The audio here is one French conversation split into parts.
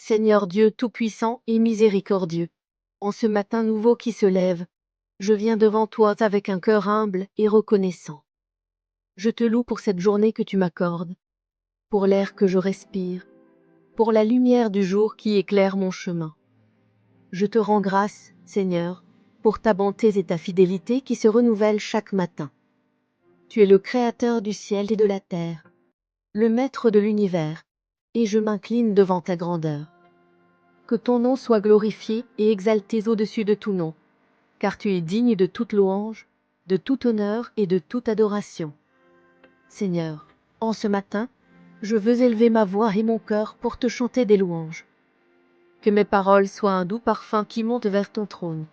Seigneur Dieu tout-puissant et miséricordieux, en ce matin nouveau qui se lève, je viens devant toi avec un cœur humble et reconnaissant. Je te loue pour cette journée que tu m'accordes, pour l'air que je respire, pour la lumière du jour qui éclaire mon chemin. Je te rends grâce, Seigneur, pour ta bonté et ta fidélité qui se renouvellent chaque matin. Tu es le Créateur du ciel et de la terre, le Maître de l'univers, et je m'incline devant ta grandeur. Que ton nom soit glorifié et exalté au-dessus de tout nom, car tu es digne de toute louange, de tout honneur et de toute adoration. Seigneur, en ce matin, je veux élever ma voix et mon cœur pour te chanter des louanges. Que mes paroles soient un doux parfum qui monte vers ton trône.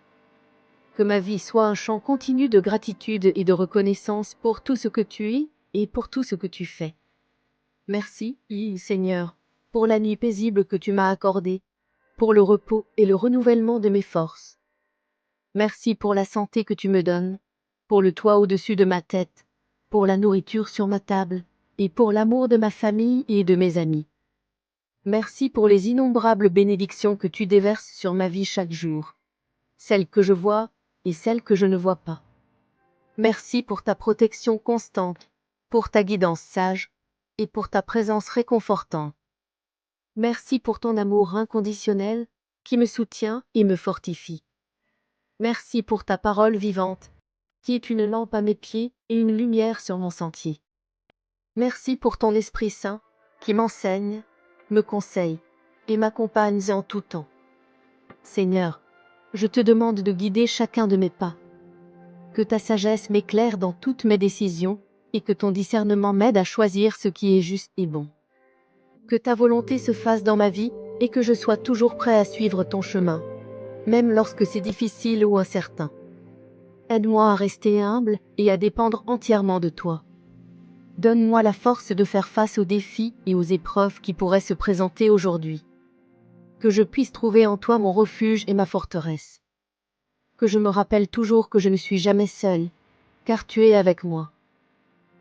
Que ma vie soit un chant continu de gratitude et de reconnaissance pour tout ce que tu es et pour tout ce que tu fais. Merci, Seigneur, pour la nuit paisible que tu m'as accordée, pour le repos et le renouvellement de mes forces. Merci pour la santé que tu me donnes, pour le toit au-dessus de ma tête, pour la nourriture sur ma table, et pour l'amour de ma famille et de mes amis. Merci pour les innombrables bénédictions que tu déverses sur ma vie chaque jour, celles que je vois et celles que je ne vois pas. Merci pour ta protection constante, pour ta guidance sage et pour ta présence réconfortante. Merci pour ton amour inconditionnel qui me soutient et me fortifie. Merci pour ta parole vivante, qui est une lampe à mes pieds et une lumière sur mon sentier. Merci pour ton Esprit Saint, qui m'enseigne, me conseille et m'accompagne en tout temps. Seigneur, je te demande de guider chacun de mes pas. Que ta sagesse m'éclaire dans toutes mes décisions et que ton discernement m'aide à choisir ce qui est juste et bon. Que ta volonté se fasse dans ma vie et que je sois toujours prêt à suivre ton chemin, même lorsque c'est difficile ou incertain. Aide-moi à rester humble et à dépendre entièrement de toi. Donne-moi la force de faire face aux défis et aux épreuves qui pourraient se présenter aujourd'hui. Que je puisse trouver en toi mon refuge et ma forteresse. Que je me rappelle toujours que je ne suis jamais seul, car tu es avec moi.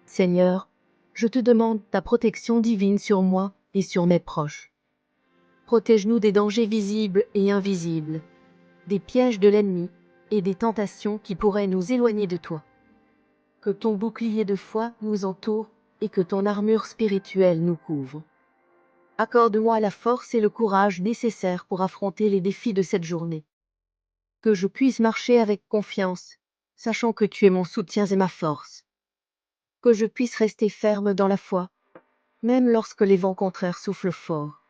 Seigneur, je te demande ta protection divine sur moi et sur mes proches. Protège-nous des dangers visibles et invisibles, des pièges de l'ennemi et des tentations qui pourraient nous éloigner de toi. Que ton bouclier de foi nous entoure et que ton armure spirituelle nous couvre. Accorde-moi la force et le courage nécessaires pour affronter les défis de cette journée. Que je puisse marcher avec confiance, sachant que tu es mon soutien et ma force. Que je puisse rester ferme dans la foi, même lorsque les vents contraires soufflent fort.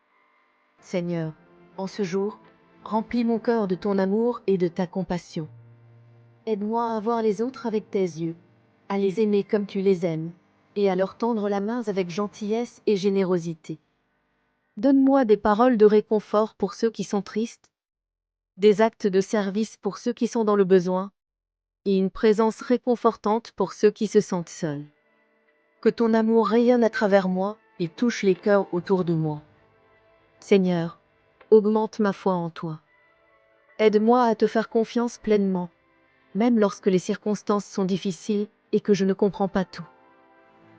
Seigneur, en ce jour, remplis mon cœur de ton amour et de ta compassion. Aide-moi à voir les autres avec tes yeux, à les aimer comme tu les aimes, et à leur tendre la main avec gentillesse et générosité. Donne-moi des paroles de réconfort pour ceux qui sont tristes, des actes de service pour ceux qui sont dans le besoin, et une présence réconfortante pour ceux qui se sentent seuls. Que ton amour rayonne à travers moi et touche les cœurs autour de moi. Seigneur, augmente ma foi en toi. Aide-moi à te faire confiance pleinement, même lorsque les circonstances sont difficiles et que je ne comprends pas tout.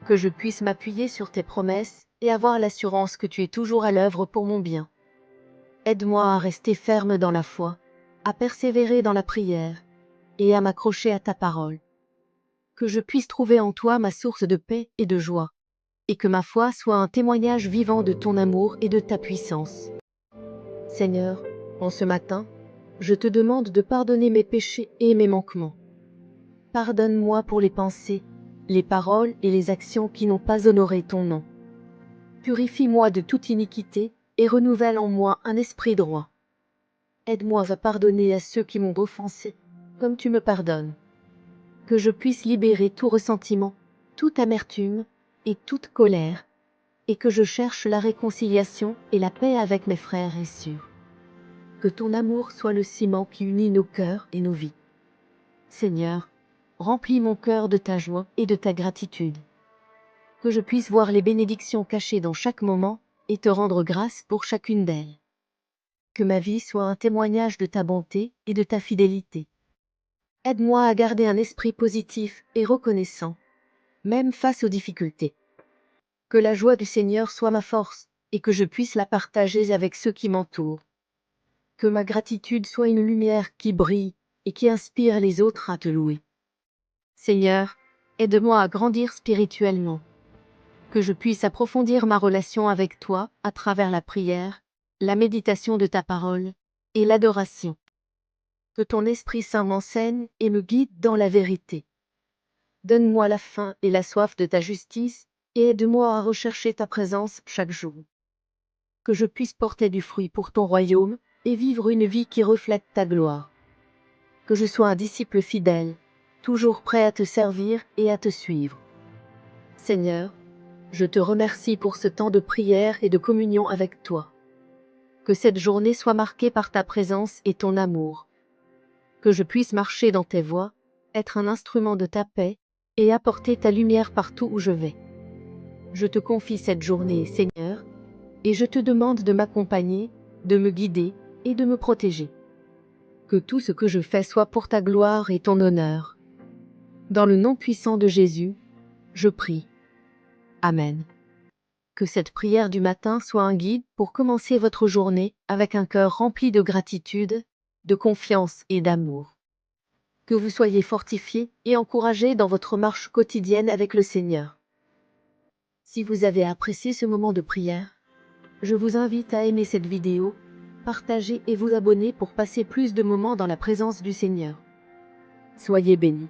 Que je puisse m'appuyer sur tes promesses et avoir l'assurance que tu es toujours à l'œuvre pour mon bien. Aide-moi à rester ferme dans la foi, à persévérer dans la prière et à m'accrocher à ta parole. Que je puisse trouver en toi ma source de paix et de joie, et que ma foi soit un témoignage vivant de ton amour et de ta puissance. Seigneur, en ce matin, je te demande de pardonner mes péchés et mes manquements. Pardonne-moi pour les pensées, les paroles et les actions qui n'ont pas honoré ton nom. Purifie-moi de toute iniquité et renouvelle en moi un esprit droit. Aide-moi à pardonner à ceux qui m'ont offensé, comme tu me pardonnes. Que je puisse libérer tout ressentiment, toute amertume et toute colère, et que je cherche la réconciliation et la paix avec mes frères et sœurs. Que ton amour soit le ciment qui unit nos cœurs et nos vies. Seigneur, remplis mon cœur de ta joie et de ta gratitude. Que je puisse voir les bénédictions cachées dans chaque moment et te rendre grâce pour chacune d'elles. Que ma vie soit un témoignage de ta bonté et de ta fidélité. Aide-moi à garder un esprit positif et reconnaissant, même face aux difficultés. Que la joie du Seigneur soit ma force et que je puisse la partager avec ceux qui m'entourent. Que ma gratitude soit une lumière qui brille et qui inspire les autres à te louer. Seigneur, aide-moi à grandir spirituellement. Que je puisse approfondir ma relation avec toi à travers la prière, la méditation de ta parole et l'adoration. Que ton Esprit Saint m'enseigne et me guide dans la vérité. Donne-moi la faim et la soif de ta justice et aide-moi à rechercher ta présence chaque jour. Que je puisse porter du fruit pour ton royaume et vivre une vie qui reflète ta gloire. Que je sois un disciple fidèle, toujours prêt à te servir et à te suivre. Seigneur, je te remercie pour ce temps de prière et de communion avec toi. Que cette journée soit marquée par ta présence et ton amour. Que je puisse marcher dans tes voies, être un instrument de ta paix et apporter ta lumière partout où je vais. Je te confie cette journée, Seigneur, et je te demande de m'accompagner, de me guider et de me protéger. Que tout ce que je fais soit pour ta gloire et ton honneur. Dans le nom puissant de Jésus, je prie. Amen. Que cette prière du matin soit un guide pour commencer votre journée avec un cœur rempli de gratitude, de confiance et d'amour. Que vous soyez fortifiés et encouragés dans votre marche quotidienne avec le Seigneur. Si vous avez apprécié ce moment de prière, je vous invite à aimer cette vidéo, partager et vous abonner pour passer plus de moments dans la présence du Seigneur. Soyez bénis.